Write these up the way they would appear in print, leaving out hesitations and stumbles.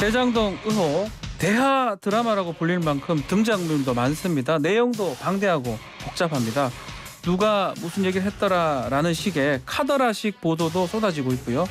대장동 의혹 대하 드라마라고 불릴 만큼 등장인물도 많습니다. 내용도 방대하고 복잡합니다. 누가 무슨 얘기를 했더라라는 식의 카더라식 보도도 쏟아지고 있고요.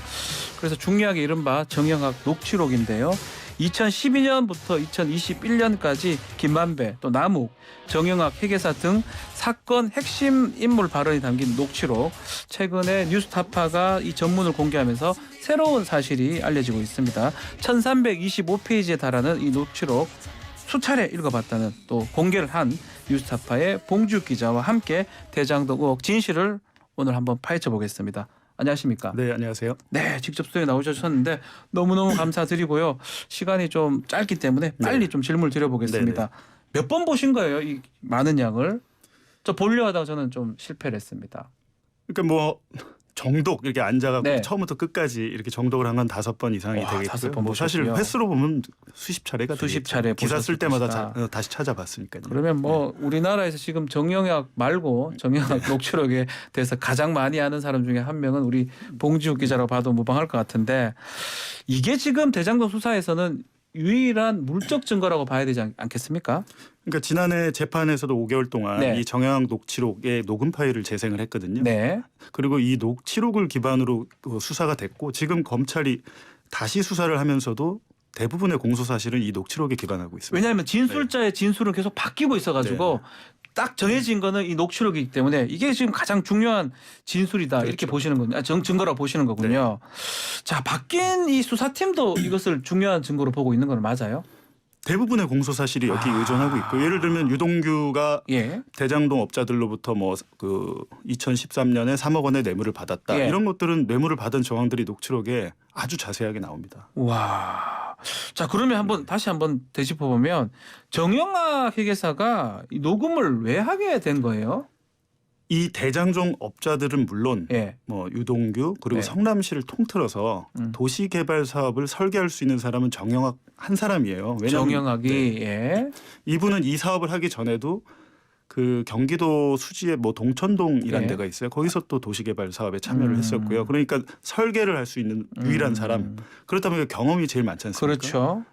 그래서 중요하게 이른바 정영학 녹취록인데요. 2012년부터 2021년까지 김만배, 또 남욱, 정영학 회계사 등 사건 핵심 인물 발언이 담긴 녹취록. 최근에 뉴스타파가 이 전문을 공개하면서 새로운 사실이 알려지고 있습니다. 1325페이지에 달하는 이 녹취록 수차례 읽어봤다는 또 공개를 한 뉴스타파의 봉주 기자와 함께 대장동 의혹 진실을 오늘 한번 파헤쳐 보겠습니다. 안녕하십니까? 네, 안녕하세요. 네, 직접 스튜디오에 나오셨는데 너무너무 감사드리고요. 시간이 좀 짧기 때문에 빨리 좀 질문을 드려보겠습니다. 몇 번 보신 거예요? 이 많은 양을? 저 보려 하다가 저는 좀 실패를 했습니다. 그러니까 뭐 정독 이렇게 앉아갖고 네. 처음부터 끝까지 이렇게 정독을 한 건 5번 이상이 와, 되겠고요. 5번 뭐 사실 보셨고요. 횟수로 보면 수십 차례가 수십 되겠죠. 차례 기사 쓸 보셨을 때마다 것이다. 다시 찾아봤으니까요. 그러면 뭐 우리나라에서 지금 정영학 말고 정영학 녹취록에 대해서 가장 많이 아는 사람 중에 한 명은 우리 봉지욱 기자라고 봐도 무방할 것 같은데, 이게 지금 대장동 수사에서는 유일한 물적 증거라고 봐야 되지 않겠습니까? 그러니까 지난해 재판에서도 5개월 동안 네. 이 정영학 녹취록의 녹음 파일을 재생을 했거든요. 네. 그리고 이 녹취록을 기반으로 수사가 됐고 지금 검찰이 다시 수사를 하면서도 대부분의 공소 사실은 이 녹취록에 기반하고 있습니다. 왜냐하면 진술자의 진술은 계속 바뀌고 있어가지고 딱 정해진 거는 이 녹취록이기 때문에 이게 지금 가장 중요한 진술이다, 그렇죠. 이렇게 보시는 거군요. 증거라고 보시는 거군요. 자, 바뀐 이 수사팀도 이것을 중요한 증거로 보고 있는 건 맞아요? 대부분의 공소 사실이 여기 의존하고 있고, 예를 들면 유동규가 예. 대장동 업자들로부터 뭐 그 2013년에 3억 원의 뇌물을 받았다. 예. 이런 것들은 뇌물을 받은 정황들이 녹취록에 아주 자세하게 나옵니다. 와. 자, 그러면 다시 한번 되짚어 보면 정영학 회계사가 이 녹음을 왜 하게 된 거예요? 이 대장동 업자들은 물론 예. 뭐 유동규 그리고 네. 성남시를 통틀어서 도시개발 사업을 설계할 수 있는 사람은 정영학 한 사람이에요. 왜냐하면 정영학이 예. 이분은 이 사업을 하기 전에도 그 경기도 수지에 뭐 동천동이라는 네. 데가 있어요. 거기서 또 도시개발 사업에 참여를 했었고요. 그러니까 설계를 할 수 있는 유일한 사람. 그렇다면 경험이 제일 많지 않습니까? 그렇죠.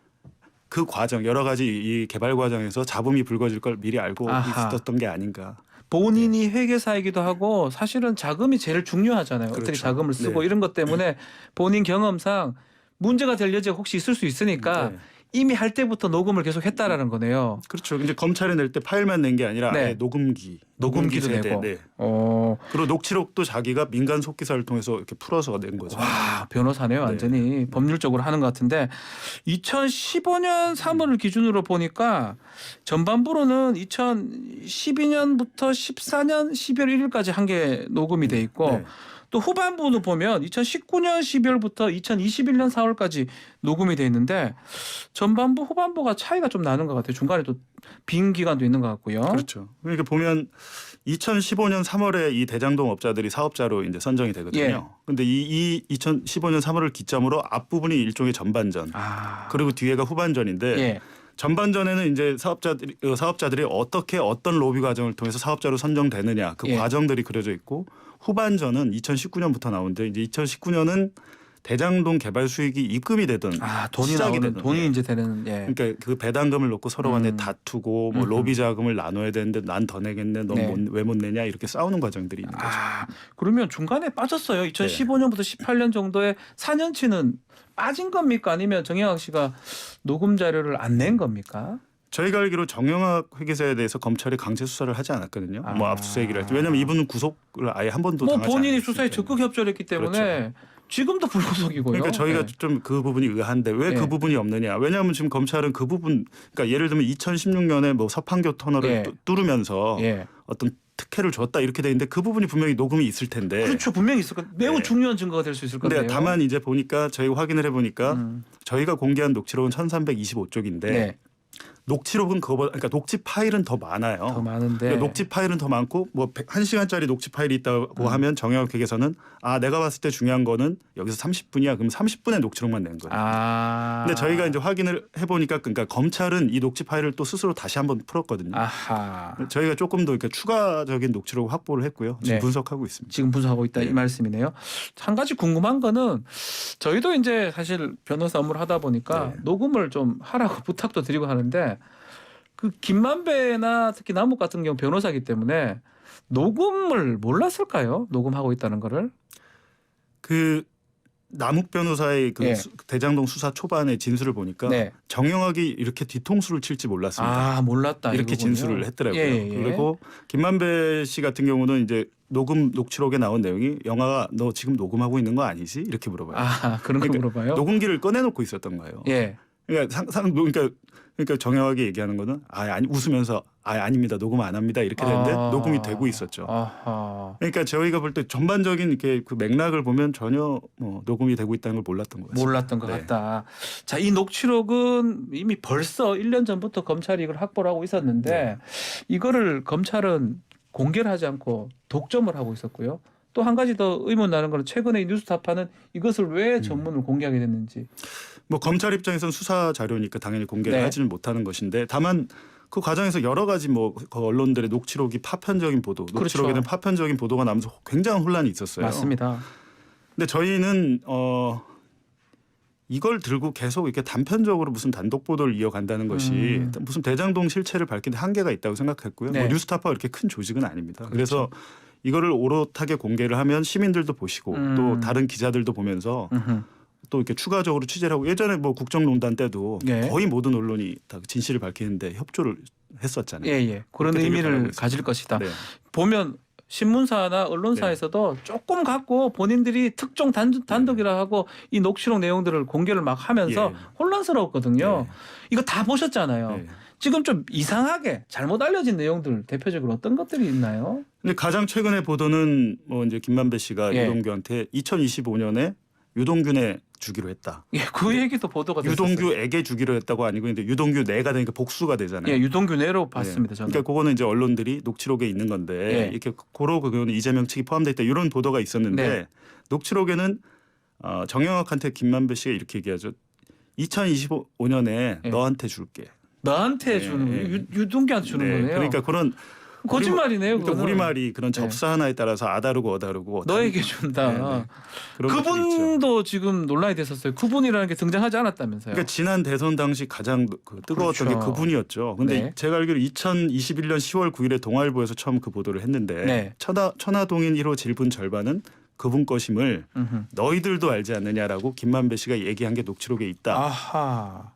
그 과정 여러 가지 이 개발 과정에서 잡음이 불거질 걸 미리 알고 아하. 있었던 게 아닌가. 본인이 회계사이기도 하고 사실은 자금이 제일 중요하잖아요. 어떻게 그렇죠. 자금을 쓰고 네. 이런 것 때문에 본인 경험상 문제가 될 여지가 혹시 있을 수 있으니까 네. 이미 할 때부터 녹음을 계속 했다라는 거네요. 그렇죠. 이제 검찰에 낼 때 파일만 낸 게 아니라 네. 아예 녹음기도 세대. 내고. 네. 어. 그리고 녹취록도 자기가 민간 속기사를 통해서 이렇게 풀어서 낸 거죠. 와, 변호사네요. 완전히 법률적으로 하는 것 같은데 2015년 3월을 기준으로 보니까 전반부로는 2012년부터 14년 12월 1일까지 한 게 녹음이 돼 있고 네. 또 후반부는 보면 2019년 12월부터 2021년 4월까지 녹음이 돼 있는데 전반부 후반부가 차이가 좀 나는 것 같아요. 중간에 또 빈 기간도 있는 것 같고요. 그렇죠. 그러니까 보면 2015년 3월에 이 대장동 업자들이 사업자로 이제 선정이 되거든요. 예. 근데 이 2015년 3월을 기점으로 앞부분이 일종의 전반전. 아, 그리고 뒤에가 후반전인데 예. 전반전에는 이제 사업자들이 어떻게 어떤 로비 과정을 통해서 사업자로 선정되느냐 그 예. 과정들이 그려져 있고, 후반전은 2019년부터 나오는데 이제 2019년은 대장동 개발 수익이 입금이 되든 돈이 시작이 나오는 되든. 돈이 예. 이제 되는 예. 그러니까 그 배당금을 놓고 서로 간에 다투고 뭐 로비 자금을 나눠야 되는데 난 더 내겠네, 넌 네. 왜 못 내냐 이렇게 싸우는 과정들이 있는 거죠. 아, 그러면 중간에 빠졌어요. 2015년부터 18년 정도에 4년치는 빠진 겁니까? 아니면 정영학 씨가 녹음 자료를 안 낸 겁니까? 저희가 알기로 정영학 회계사에 대해서 검찰이 강제 수사를 하지 않았거든요. 뭐 압수수색이라 할지. 왜냐하면 이분은 구속을 아예 한 번도 뭐 당하지 본인이 않았으니까. 수사에 적극 협조를 했기 때문에 지금도 불구속이고요. 그러니까 저희가 네. 좀 그 부분이 의아한데 왜 그 네. 부분이 없느냐. 왜냐하면 지금 검찰은 그 부분, 그러니까 예를 들면 2016년에 뭐 서판교 터널을 예. 뚫으면서 예. 어떤 특혜를 줬다 이렇게 돼 있는데 그 부분이 분명히 녹음이 있을 텐데. 그렇죠. 분명히 있을 거. 매우 네. 중요한 증거가 될 수 있을 건데요. 근데 다만 이제 보니까 저희가 확인을 해보니까 저희가 공개한 녹취록은 1325쪽인데 네. 녹취록은 그거보다 그러니까 녹취 파일은 더 많아요. 더 많은데 그러니까 녹취 파일은 더 많고 뭐 1시간짜리 녹취 파일이 있다고 하면 정영학회에서는 내가 봤을 때 중요한 거는 여기서 30분이야. 그럼 30분의 녹취록만 낸 거예요. 근데 저희가 이제 확인을 해보니까 그러니까 검찰은 이 녹취 파일을 또 스스로 다시 한번 풀었거든요. 아하. 저희가 조금 더 이렇게 추가적인 녹취록을 확보를 했고요. 지금 네. 분석하고 있습니다. 지금 분석하고 있다 네. 이 말씀이네요. 한 가지 궁금한 거는 저희도 이제 사실 변호사 업무를 하다 보니까 네. 녹음을 좀 하라고 부탁도 드리고 하는데 그 김만배나 특히 남욱 같은 경우 변호사기 때문에 녹음을 몰랐을까요? 녹음하고 있다는 거를. 그 남욱 변호사의 그 예. 대장동 수사 초반의 진술을 보니까 네. 정영학이 이렇게 뒤통수를 칠지 몰랐습니다. 몰랐다. 이렇게 이거군요. 진술을 했더라고요. 예. 그리고 김만배 씨 같은 경우는 이제 녹취록에 나온 내용이 영화가 너 지금 녹음하고 있는 거 아니지? 이렇게 물어봐요. 그런 거 그러니까 물어봐요. 녹음기를 꺼내놓고 있었던 거예요. 예. 그러니까 정영학이 얘기하는 거는 아니 웃으면서 아닙니다. 녹음 안 합니다. 이렇게 되는데 녹음이 되고 있었죠. 아하. 그러니까 저희가 볼 때 전반적인 이렇게 그 맥락을 보면 전혀 녹음이 되고 있다는 걸 몰랐던 것 같습니다. 몰랐던 것 네. 같다. 자, 이 녹취록은 이미 벌써 1년 전부터 검찰이 이걸 확보를 하고 있었는데 네. 이거를 검찰은 공개를 하지 않고 독점을 하고 있었고요. 또 한 가지 더 의문 나는 거는 최근에 이 뉴스타파는 이것을 왜 전문을 공개하게 됐는지. 뭐 검찰 입장에서는 수사 자료니까 당연히 공개를 네. 하지는 못하는 것인데 다만 그 과정에서 여러 가지 그 언론들의 녹취록이 파편적인 보도, 녹취록에 대한 파편적인 보도가 나면서 굉장한 혼란이 있었어요. 맞습니다. 근데 저희는 이걸 들고 계속 이렇게 단편적으로 무슨 단독 보도를 이어간다는 것이 무슨 대장동 실체를 밝히는 한계가 있다고 생각했고요. 네. 뭐 뉴스타파가 이렇게 큰 조직은 아닙니다. 그렇죠. 그래서 이거를 오롯하게 공개를 하면 시민들도 보시고 또 다른 기자들도 보면서 음흠. 또 이렇게 추가적으로 취재를 하고 예전에 뭐 국정농단 때도 네. 거의 모든 언론이 다 진실을 밝히는데 협조를 했었잖아요. 예. 그런 그렇게 되길 의미를 바라고 있습니다. 가질 것이다. 네. 보면 신문사나 언론사에서도 조금 갖고 본인들이 특정 단독이라 하고 이 녹취록 내용들을 공개를 막 하면서 예. 혼란스러웠거든요. 네. 이거 다 보셨잖아요. 네. 지금 좀 이상하게 잘못 알려진 내용들 대표적으로 어떤 것들이 있나요? 근데 가장 최근의 보도는 뭐 이제 김만배 씨가 예. 유동규한테 2025년에 유동균에 주기로 했다. 예, 그 얘기도 보도가 됐었어요. 유동규에게 주기로 했다고 아니고 근데 유동규 내가 되니까 복수가 되잖아요. 예, 유동규 내로 봤습니다. 저는. 그러니까 그거는 이제 언론들이 녹취록에 있는 건데 예. 이렇게 고로 그거는 이재명 측이 포함돼 있다 이런 보도가 있었는데 네. 녹취록에는 정영학한테 김만배 씨가 이렇게 얘기하죠. 2025년에 예. 너한테 줄게. 나한테 주는 거예요. 유동규한테 주는 거네요. 그러니까 그런 거짓말이네요. 그러니까 그거는. 우리말이 그런 접사 하나에 따라서 아다르고 어다르고 너에게 준다. 그런 것들이 있죠. 그분도 지금 논란이 됐었어요. 그분이라는 게 등장하지 않았다면서요. 그러니까 지난 대선 당시 가장 뜨거웠던 그렇죠. 게 그분이었죠. 근데 네. 제가 알기로 2021년 10월 9일에 동아일보에서 처음 그 보도를 했는데 네. 천하동인 1호 질분 절반은 그분 것임을 음흠. 너희들도 알지 않느냐라고 김만배 씨가 얘기한 게 녹취록에 있다. 아하.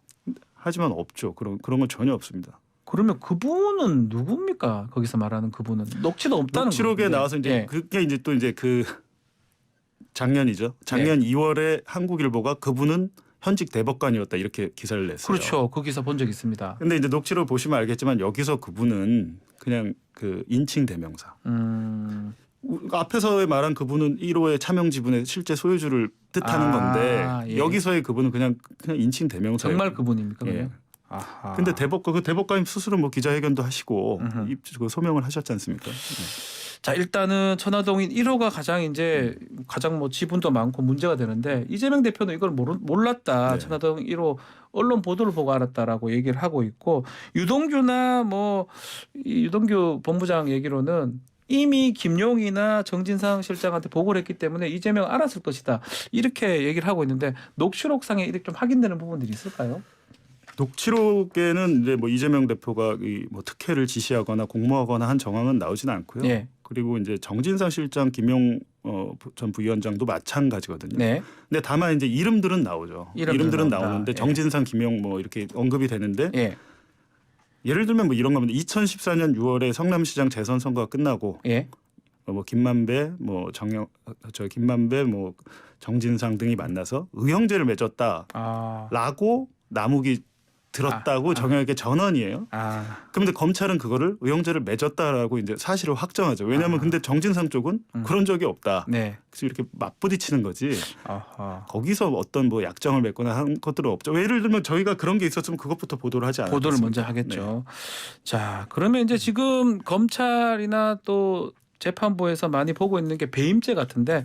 하지만 없죠. 그런 건 전혀 없습니다. 그러면 그분은 누굽니까? 거기서 말하는 그분은 녹취도 없다는 녹취록에 건데. 나와서 이제 예. 그게 이제 또 이제 그 작년이죠. 작년 2월에 한국일보가 그분은 현직 대법관이었다 이렇게 기사를 냈어요. 그렇죠. 그 기사 본 적 있습니다. 근데 이제 녹취록 보시면 알겠지만 여기서 그분은 그냥 그 인칭 대명사. 앞에서 말한 그분은 1호의 차명 지분의 실제 소유주를 뜻하는 건데 예. 여기서의 그분은 그냥 인칭 대명사예요. 정말 그분입니까? 예. 그러면? 아하. 근데 그 대법관님 스스로 뭐 기자회견도 하시고 그 소명을 하셨지 않습니까? 네. 자, 일단은 천화동인 1호가 가장 뭐 지분도 많고 문제가 되는데 이재명 대표는 이걸 몰랐다. 네. 천화동 1호 언론 보도를 보고 알았다라고 얘기를 하고 있고 유동규나 이 유동규 본부장 얘기로는 이미 김용이나 정진상 실장한테 보고를 했기 때문에 이재명 알았을 것이다. 이렇게 얘기를 하고 있는데 녹취록상에 이렇게 좀 확인되는 부분들이 있을까요? 녹취록에는 이제 뭐 이재명 대표가 뭐 특혜를 지시하거나 공모하거나 한 정황은 나오지는 않고요. 네. 그리고 이제 정진상 실장, 김용 전 부위원장도 마찬가지거든요. 네. 근데 다만 이제 이름들은 나오죠. 이름들은 나온다. 나오는데 예. 정진상, 김용 뭐 이렇게 언급이 되는데 예. 예를 들면 뭐 이런 겁니다. 2014년 6월에 성남시장 재선 선거가 끝나고 예. 뭐 김만배, 김만배, 정진상 등이 만나서 의형제를 맺었다라고 아. 남욱이 들었다고 정영학의 전언이에요. 그런데 검찰은 그거를 의형제를 맺었다라고 이제 사실을 확정하죠. 왜냐하면 근데 정진상 쪽은 그런 적이 없다. 네. 그래서 이렇게 맞부딪히는 거지. 아하. 거기서 어떤 뭐 약정을 맺거나 한 것들은 없죠. 예를 들면 저희가 그런 게 있었으면 그것부터 보도를 하지 않았겠습니까? 보도를 먼저 하겠죠. 네. 자, 그러면 이제 지금 검찰이나 또 재판부에서 많이 보고 있는 게 배임죄 같은데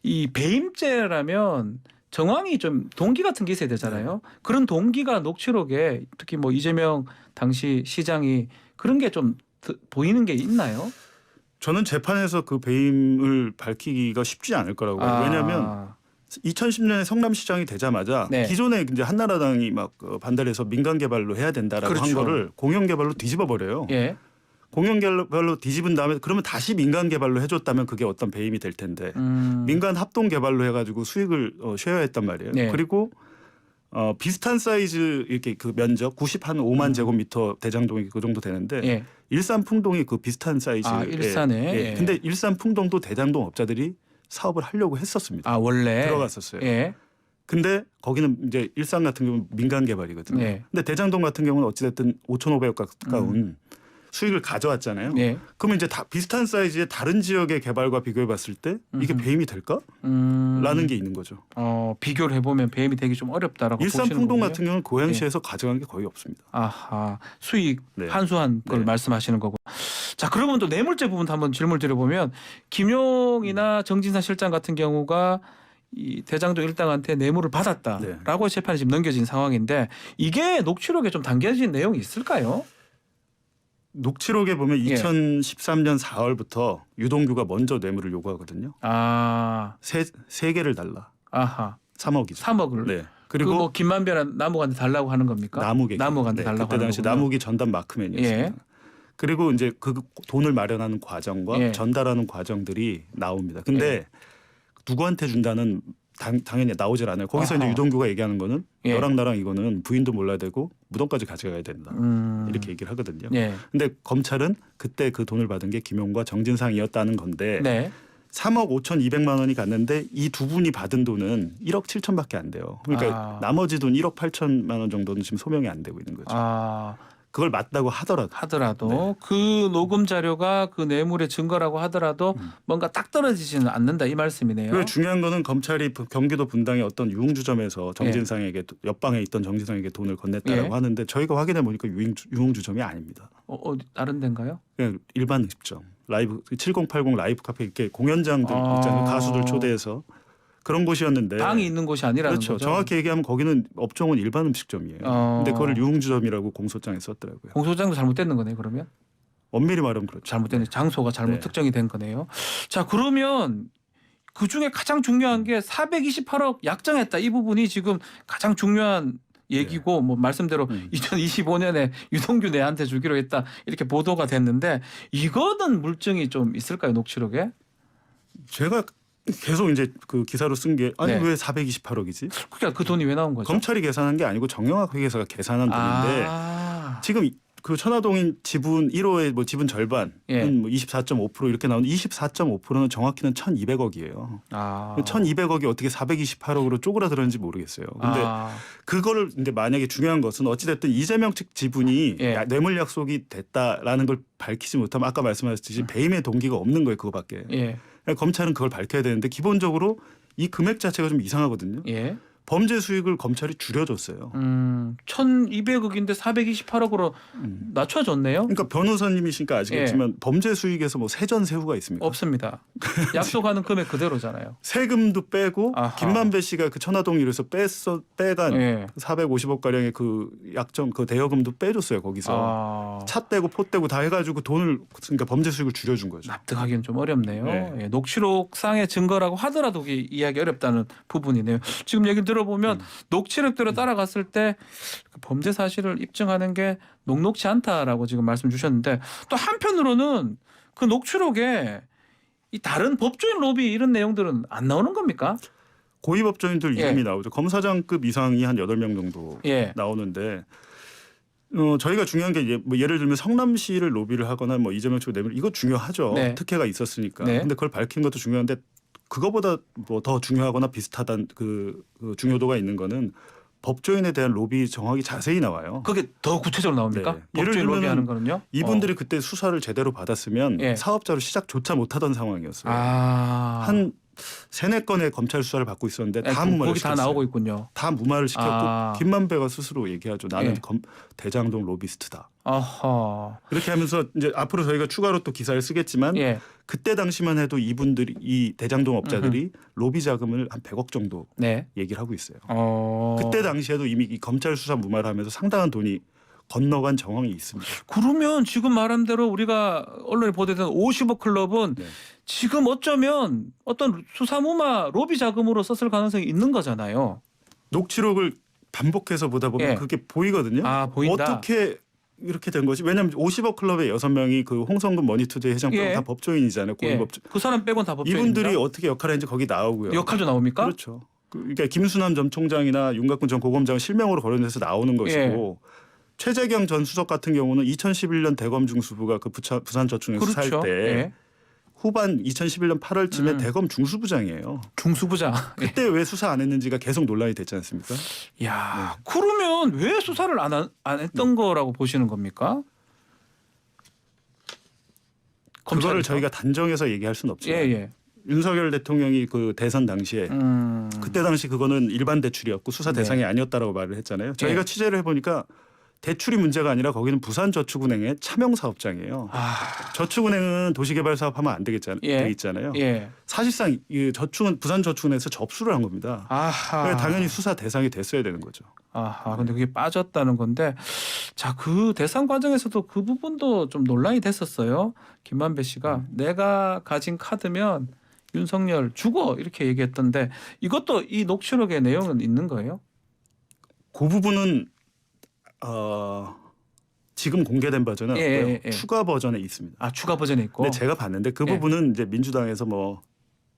이 배임죄라면 정황이 좀 동기 같은 게 있어야 되잖아요. 그런 동기가 녹취록에 특히 뭐 이재명 당시 시장이 그런 게 좀 보이는 게 있나요? 저는 재판에서 그 배임을 밝히기가 쉽지 않을 거라고 봐요. 왜냐하면 2010년에 성남시장이 되자마자 네. 기존에 이제 한나라당이 막 반대해서 민간 개발로 해야 된다라고 그렇죠. 한 거를 공영 개발로 뒤집어 버려요. 예. 공영 개발로 뒤집은 다음에 그러면 다시 민간 개발로 해줬다면 그게 어떤 배임이 될 텐데 민간 합동 개발로 해가지고 수익을 쉐어했단 말이에요. 네. 그리고 비슷한 사이즈 이렇게 그 면적 95만 제곱미터 대장동이 그 정도 되는데 예. 일산풍동이 그 비슷한 사이즈. 일산에. 예. 근데 일산풍동도 대장동 업자들이 사업을 하려고 했었습니다. 원래 들어갔었어요. 예. 근데 거기는 이제 일산 같은 경우는 민간 개발이거든요. 예. 근데 대장동 같은 경우는 어찌됐든 5,500억 가까운 수익을 가져왔잖아요. 예. 그러면 이제 다 비슷한 사이즈의 다른 지역의 개발과 비교해 봤을 때 이게 배임이 될까? 라는 게 있는 거죠. 비교를 해보면 배임이 되기 좀 어렵다라고 보시는 거고요. 일산풍동 같은 경우는 고양시에서 가져간 게 거의 없습니다. 아하, 수익 환수한 걸 말씀하시는 거고. 자, 그러면 또 뇌물죄 부분도 한번 질문을 드려보면 김용이나 정진상 실장 같은 경우가 이 대장동 일당한테 뇌물을 받았다라고 재판이 지금 넘겨진 상황인데 이게 녹취록에 좀 담겨진 내용이 있을까요? 녹취록에 보면 2013년 4월부터 유동규가 먼저 뇌물을 요구하거든요. 세 개를 달라. 아하. 3억이죠. 3억을. 네. 그리고 뭐 김만배랑 나무한테 달라고 하는 겁니까? 나무한테 달라고 그때 하는 당시 거군요. 나무기 전담 마크맨이었습니다. 예. 그리고 이제 그 돈을 마련하는 과정과 전달하는 과정들이 나옵니다. 근데 누구한테 준다는 당연히 나오질 않아요. 거기서 이제 유동규가 얘기하는 거는 너랑 나랑 이거는 부인도 몰라야 되고 무덤까지 가져가야 된다. 이렇게 얘기를 하거든요. 근데 검찰은 그때 그 돈을 받은 게 김용과 정진상이었다는 건데 3억 5,200만 원이 갔는데 이 두 분이 받은 돈은 1억 7천밖에 안 돼요. 그러니까 나머지 돈 1억 8천만 원 정도는 지금 소명이 안 되고 있는 거죠. 그걸 맞다고 하더라도 그 녹음 자료가 그 뇌물의 증거라고 하더라도 뭔가 딱 떨어지지는 않는다 이 말씀이네요. 그리고 중요한 거는 검찰이 경기도 분당의 어떤 유흥주점에서 정진상에게 옆방에 있던 정진상에게 돈을 건넸다라고 하는데 저희가 확인해 보니까 유흥주점이 아닙니다. 다른 데인가요? 그냥 일반 음식점, 라이브 7080 라이브 카페 이렇게 공연장들 있잖아요. 가수들 초대해서. 그런 곳이었는데 방이 있는 곳이 아니라는 그렇죠. 거죠. 정확히 얘기하면 거기는 업종은 일반 음식점이에요. 근데 그걸 유흥주점이라고 공소장에 썼더라고요. 공소장도 잘못됐는 거네요. 그러면 엄밀히 말하면 그렇죠. 잘못된 장소가 잘못 특정이 된 거네요. 자, 그러면 그 중에 가장 중요한 게 428억 약정했다 이 부분이 지금 가장 중요한 얘기고 뭐 말씀대로 2025년에 유동규 내한테 주기로 했다 이렇게 보도가 됐는데 이거는 물증이 좀 있을까요? 녹취록에? 제가 계속 이제 그 기사로 쓴 게 아니 왜 428억이지? 그러니까 그 돈이 왜 나온 거죠? 검찰이 계산한 게 아니고 정영학 회계사가 계산한 돈인데 지금 그 천화동인 지분 1호의 뭐 지분 절반은 뭐 24.5% 이렇게 나오는 24.5%는 정확히는 1,200억이에요. 1,200억이 어떻게 428억으로 쪼그라들었는지 모르겠어요. 근데 그거를 근데 만약에 중요한 것은 어찌 됐든 이재명 측 지분이 뇌물 약속이 됐다라는 걸 밝히지 못하면 아까 말씀하셨듯이 배임의 동기가 없는 거예요. 그거밖에. 검찰은 그걸 밝혀야 되는데 기본적으로 이 금액 자체가 좀 이상하거든요. 범죄 수익을 검찰이 줄여줬어요. 1,200억인데 428억으로 낮춰줬네요. 그러니까 변호사님이시니까 아시겠지만 범죄 수익에서 뭐 세전세후가 있습니까? 없습니다. 약속하는 금액 그대로잖아요. 세금도 빼고 김만배 씨가 그 천화동일에서 빼간 450억 가량의 그 약정 그 대여금도 빼줬어요. 거기서 차 떼고 포 떼고 다 해가지고 돈을 그러니까 범죄 수익을 줄여준 거죠. 납득하기는 좀 어렵네요. 녹취록상의 증거라고 하더라도 이해하기 어렵다는 부분이네요. 지금 얘기 들어보면 녹취록대로 따라갔을 때 그 범죄 사실을 입증하는 게 녹록지 않다라고 지금 말씀 주셨는데 또 한편으로는 그 녹취록에 이 다른 법조인 로비 이런 내용들은 안 나오는 겁니까? 고위법조인들 이름이 나오죠. 검사장급 이상이 한 8명 정도 나오는데 저희가 중요한 게 뭐 예를 들면 성남시를 로비를 하거나 뭐 이재명 측 뇌물 이거 중요하죠. 특혜가 있었으니까. 근데 그걸 밝힌 것도 중요한데 그거보다 뭐 더 중요하거나 비슷하다는 그 중요도가 있는 거는 법조인에 대한 로비 정확히 자세히 나와요. 그게 더 구체적으로 나옵니까? 네. 예를 법조인 들면 로비하는 거는요? 이분들이 그때 수사를 제대로 받았으면 예. 사업자로 시작조차 못하던 상황이었어요. 한 3-4건의 검찰 수사를 받고 있었는데 다 무마를 거기 시켰어요. 다 나오고 있군요. 다 무마를 시켰고 김만배가 스스로 얘기하죠. 나는 예. 대장동 로비스트다. 어허. 이렇게 하면서 이제 앞으로 저희가 추가로 또 기사를 쓰겠지만 예. 그때 당시만 해도 이분들이 이 대장동 업자들이 로비 자금을 한 100억 정도 네. 얘기를 하고 있어요. 어. 그때 당시에도 이미 이 검찰 수사 무마를 하면서 상당한 돈이 건너간 정황이 있습니다. 그러면 지금 말한 대로 우리가 언론에 보도된 50억 클럽은 네. 지금 어쩌면 어떤 수사무마 로비 자금으로 썼을 가능성이 있는 거잖아요. 녹취록을 반복해서 보다 보면 예. 그게 보이거든요. 아, 보인다. 어떻게 이렇게 된 것이? 왜냐하면 50억 클럽의 6명이 그 홍성근 머니투데이 회장 빼고 예. 다 법조인이잖아요. 예. 고위법조. 그 사람 빼곤 다 법조인입니다. 이분들이 어떻게 역할을 했는지 거기 나오고요. 역할도 나옵니까? 그렇죠. 그러니까 김순환 전 총장이나 윤곽근 전 고검장은 실명으로 거론돼서 나오는 것이고 최재경 전 수석 같은 경우는 2011년 대검 중수부가 그 부산저축은행에서 그렇죠. 살 때 예. 후반 2011년 8월쯤에 대검 중수부장이에요. 중수부장. 그때 왜 수사 안 했는지가 계속 논란이 됐지 않습니까? 야, 그러면 왜 수사를 안 했던 거라고 보시는 겁니까? 그거를 저희가 단정해서 얘기할 수는 없지만 예. 윤석열 대통령이 그 대선 당시에 그때 당시 그거는 일반 대출이었고 수사 대상이 아니었다라고 말을 했잖아요. 저희가 취재를 해보니까 대출이 문제가 아니라 거기는 부산저축은행의 차명 사업장이에요. 저축은행은 도시개발 사업하면 안 되겠잖아요. 되겠잖아요. 예. 사실상 이 저축은 부산저축은행에서 접수를 한 겁니다. 아하. 당연히 수사 대상이 됐어야 되는 거죠. 아하. 근데 그게 빠졌다는 건데, 자, 그 대상 과정에서도 그 부분도 좀 논란이 됐었어요. 김만배 씨가 내가 가진 카드면 윤석열 죽어 이렇게 얘기했던데 이것도 이 녹취록의 내용은 있는 거예요? 그 부분은 지금 공개된 버전은 없고요. 추가 버전에 있습니다. 아, 추가 버전에 있고. 근데 제가 봤는데 그 부분은 이제 민주당에서 뭐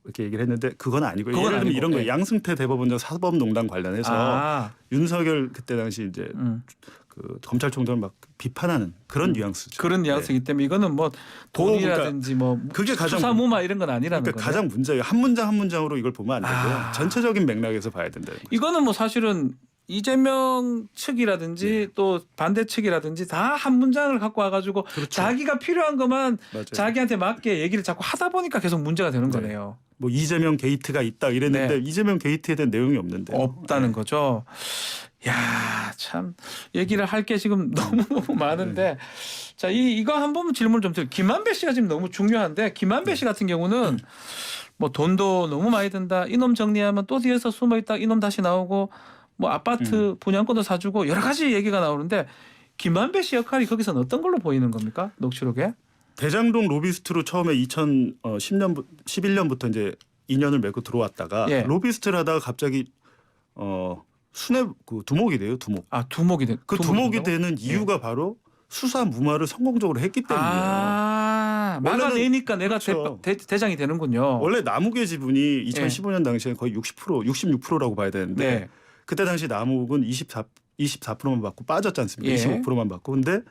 이렇게 얘기를 했는데 그건 아니고 그건 예를 들면 아니고, 이런 거예요. 양승태 대법원장 사법농단 관련해서 윤석열 그때 당시 이제 그 검찰총장을 막 비판하는 그런 뉘앙스죠. 그런 뉘앙스이기 때문에 이거는 뭐 돈이라든지 뭐 그게 가장 수사무마 이런 건 아니라는 거예요. 가장 문제예요. 한 문장 한 문장으로 이걸 보면 안 되고요. 전체적인 맥락에서 봐야 된다는 거죠. 이거는 뭐 사실은 이재명 측이라든지 또 반대 측이라든지 다 한 문장을 갖고 와가지고 자기가 필요한 것만 자기한테 맞게 얘기를 자꾸 하다 보니까 계속 문제가 되는 거네요. 뭐 이재명 게이트가 있다 이랬는데 이재명 게이트에 대한 내용이 없는데 없다는 거죠. 야, 참 얘기를 할 게 지금 너무 많은데 자, 이거 한 번 질문 좀 드릴게요. 김만배 씨가 지금 너무 중요한데 김만배 씨 같은 경우는 뭐 돈도 너무 많이 든다. 이놈 정리하면 또 뒤에서 숨어 있다. 이놈 다시 나오고 뭐 아파트 분양권도 사주고 여러 가지 얘기가 나오는데 김만배 씨 역할이 거기서는 어떤 걸로 보이는 겁니까? 녹취록에? 대장동 로비스트로 처음에 2011년부터 이제 인연을 맺고 들어왔다가 로비스트를 하다가 갑자기 순회 그 두목이 돼요. 두목. 아, 두목이 돼. 그 두목이 되는 이유가 바로 수사 무마를 성공적으로 했기 때문이에요. 아, 막아내니까 내가 그렇죠. 대장이 되는군요. 원래 나무계 지분이 2015년 당시에 거의 66%라고 봐야 되는데 그때 당시 남욱은 24%만 받고 빠졌지 않습니까? 25%만 받고. 근데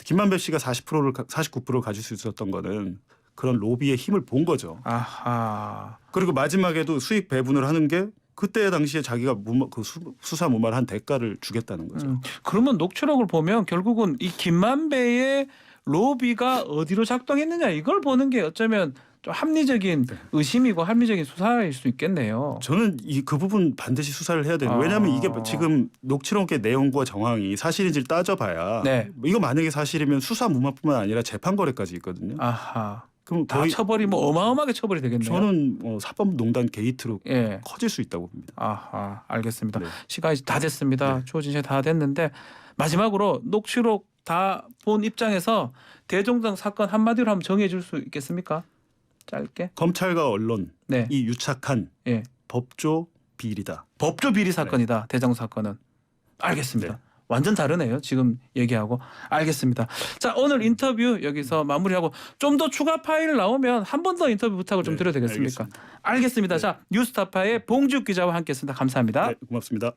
김만배 씨가 49%를 가질 수 있었던 거는 그런 로비의 힘을 본 거죠. 아하. 그리고 마지막에도 수익 배분을 하는 게 그때 당시에 자기가 수사 무마를 한 대가를 주겠다는 거죠. 그러면 녹취록을 보면 결국은 이 김만배의 로비가 어디로 작동했느냐 이걸 보는 게 어쩌면 좀 합리적인 의심이고 합리적인 수사일 수 있겠네요. 저는 그 부분 반드시 수사를 해야 돼요. 왜냐하면 이게 지금 녹취록의 내용과 정황이 사실인지를 따져봐야 이거 만약에 사실이면 수사 무마뿐만 아니라 재판 거래까지 있거든요. 아하. 그럼 다 처벌이 뭐 어마어마하게 처벌이 되겠네요. 저는 사법농단 게이트로 커질 수 있다고 봅니다. 아하, 알겠습니다. 시간이 다 됐습니다. 주어진 시간 다 됐는데 마지막으로 녹취록 다 본 입장에서 대종동 사건 한마디로 한번 정해 줄 수 있겠습니까? 짧게. 검찰과 언론이 유착한 법조 비리다. 법조 비리 사건이다. 대장 사건은. 알겠습니다. 완전 다르네요. 지금 얘기하고. 알겠습니다. 자, 오늘 인터뷰 여기서 마무리하고 좀 더 추가 파일 나오면 한 번 더 인터뷰 부탁을 좀 드려도 되겠습니까? 알겠습니다. 자, 뉴스타파의 봉지욱 기자와 함께했습니다. 감사합니다. 고맙습니다.